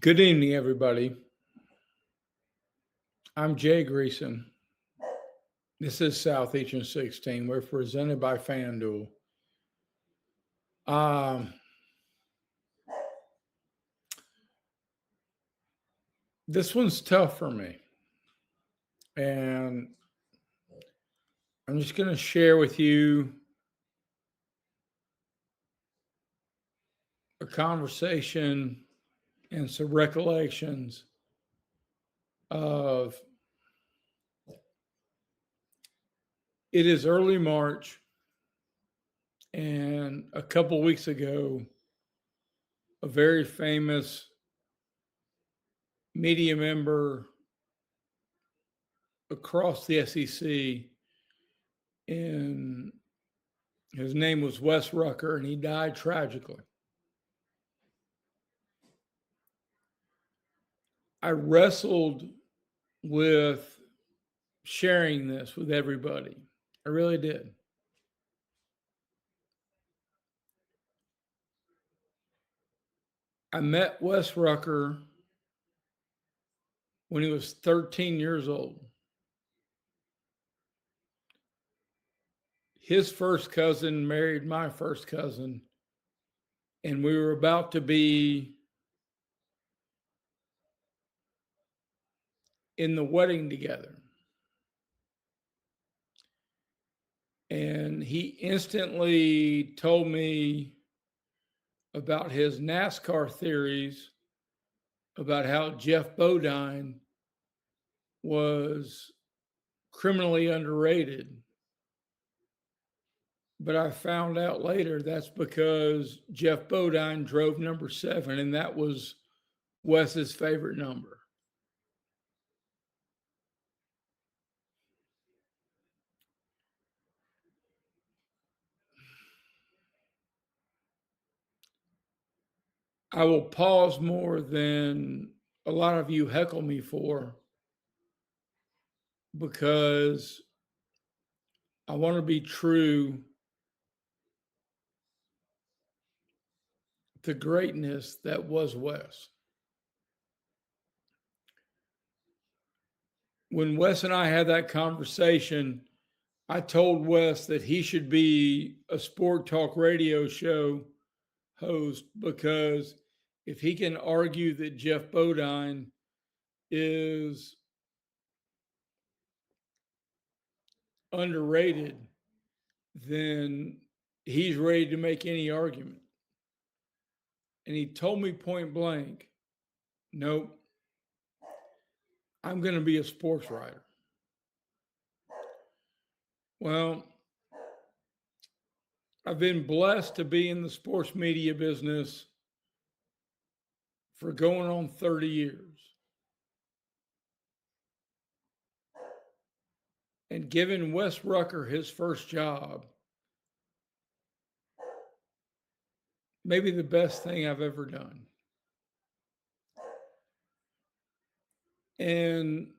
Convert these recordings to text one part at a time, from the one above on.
Good evening, everybody. I'm Jay Greeson. This is Southeastern 16. We're presented by FanDuel. Um, this one's tough for me. And I'm just going to share with you a conversation and some recollections of it is early March. And a couple weeks ago, a very famous media member across the SEC, and his name was Wes Rucker, and he died tragically. I wrestled with sharing this with everybody. I really did. I met Wes Rucker when he was 13 years old. His first cousin married my first cousin, and we were about to be in the wedding together. And he instantly told me about his NASCAR theories, about how Jeff Bodine was criminally underrated. But I found out later that's because Jeff Bodine drove number 7, and that was Wes's favorite number. I will pause more than a lot of you heckle me for, because I want to be true to greatness that was Wes. When Wes and I had that conversation, I told Wes that he should be a sport talk radio show host, because if he can argue that Jeff Bodine is underrated, then he's ready to make any argument. And he told me point blank, nope, I'm going to be a sports writer. Well, I've been blessed to be in the sports media business for going on 30 years. And giving Wes Rucker his first job, maybe the best thing I've ever done. And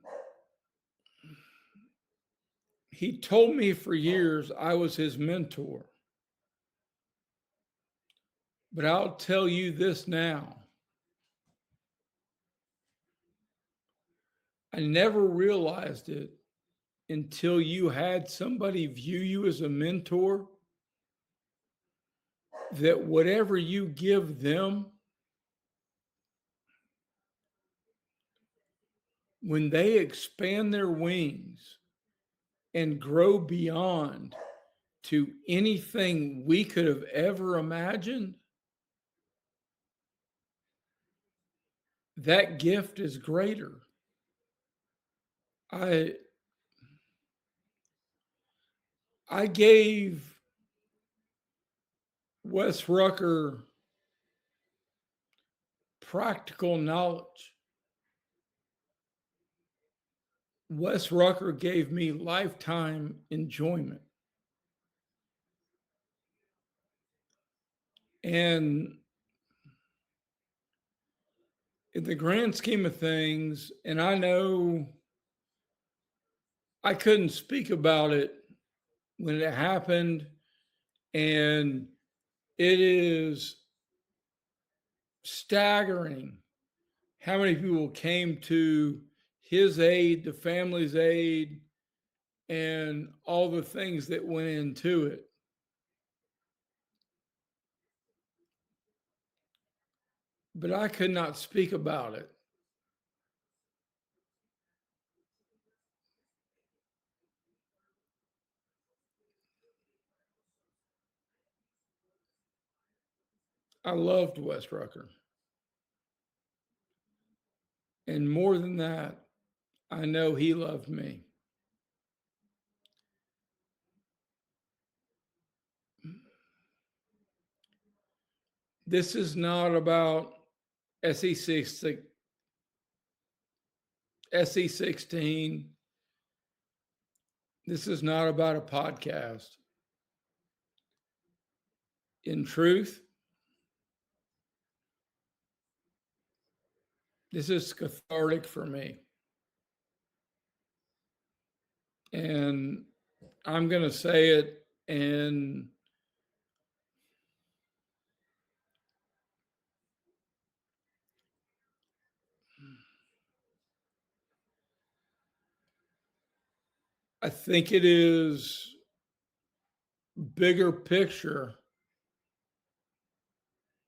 he told me for years I was his mentor. But I'll tell you this now. I never realized it until you had somebody view you as a mentor, that whatever you give them, when they expand their wings and grow beyond to anything we could have ever imagined, that gift is greater. I gave Wes Rucker practical knowledge. Wes Rucker gave me lifetime enjoyment. And in the grand scheme of things, and I know I couldn't speak about it when it happened, and it is staggering how many people came to his aid, the family's aid, and all the things that went into it. But I could not speak about it. I loved Wes Rucker. And more than that, I know he loved me. This is not about SE6, SE16. This is not about a podcast. In truth, this is cathartic for me. And I'm going to say it, and I think it is bigger picture,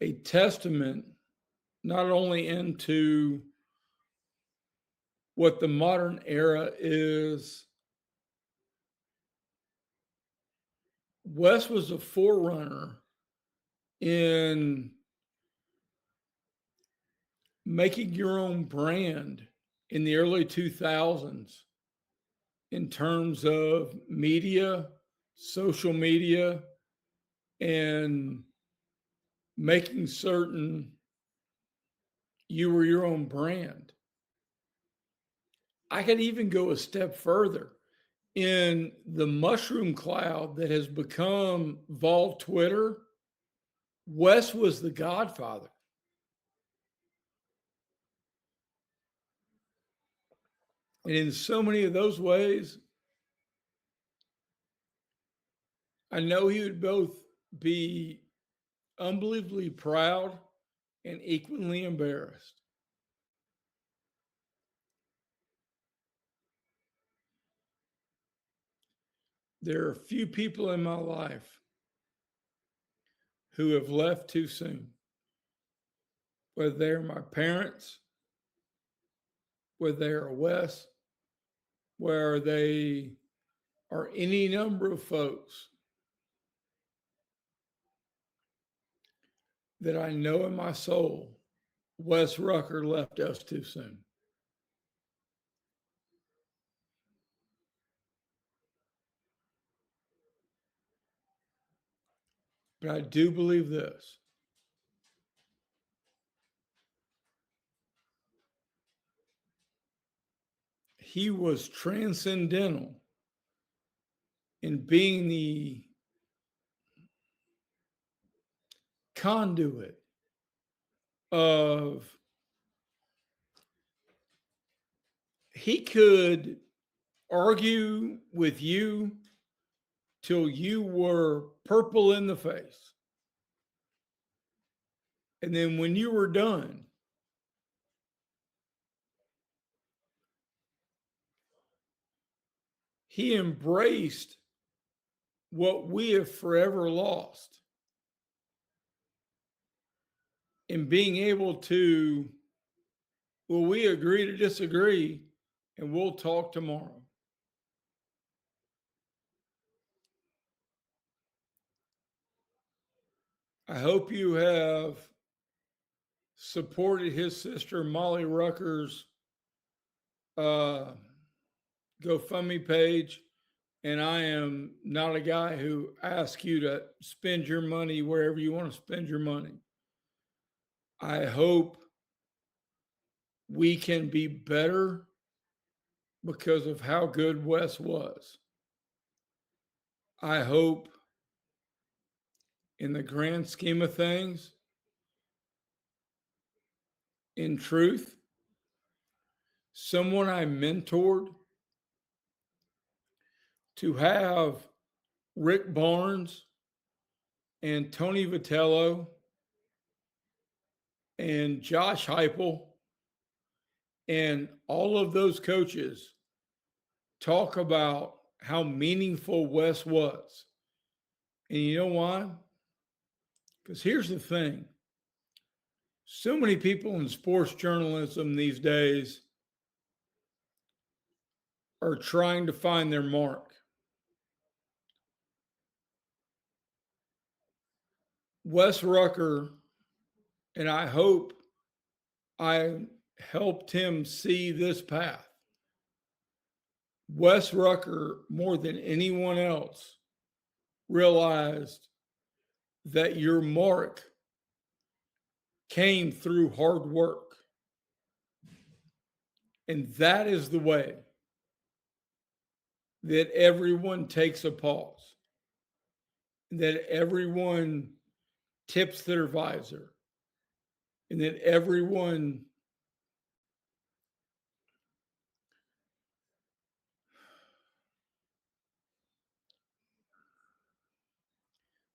a testament not only into what the modern era is. Wes was a forerunner in making your own brand in the early 2000s in terms of media, social media, and making certain you were your own brand. I could even go a step further. In the mushroom cloud that has become Vol Twitter, Wes was the godfather. And in so many of those ways, I know he would both be unbelievably proud and equally embarrassed. There are few people in my life who have left too soon, whether they're my parents, whether they are Wes, where they are any number of folks that I know in my soul, Wes Rucker left us too soon. But I do believe this. He was transcendental in being the conduit of, he could argue with you till you were purple in the face. And then when you were done, he embraced what we have forever lost in being able to, well, we agree to disagree and we'll talk tomorrow. I hope you have supported his sister Molly Rucker's uh, GoFundMe page. And I am not a guy who asks you to spend your money wherever you want to spend your money. I hope we can be better because of how good Wes was. I hope, in the grand scheme of things, in truth, someone I mentored, to have Rick Barnes and Tony Vitello and Josh Heupel And all of those coaches talk about how meaningful Wes was. And you know why? Because here's the thing, so many people in sports journalism these days are trying to find their mark. Wes Rucker, and I hope I helped him see this path. Wes Rucker, more than anyone else, realized that your mark came through hard work. And that is the way that everyone takes a pause, that everyone tips their visor, and that everyone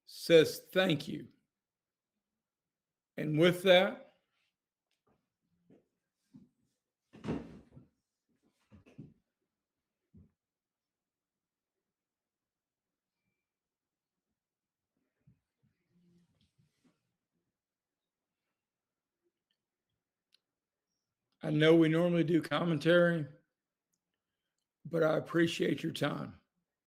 says thank you. And with that, I know we normally do commentary, but I appreciate your time.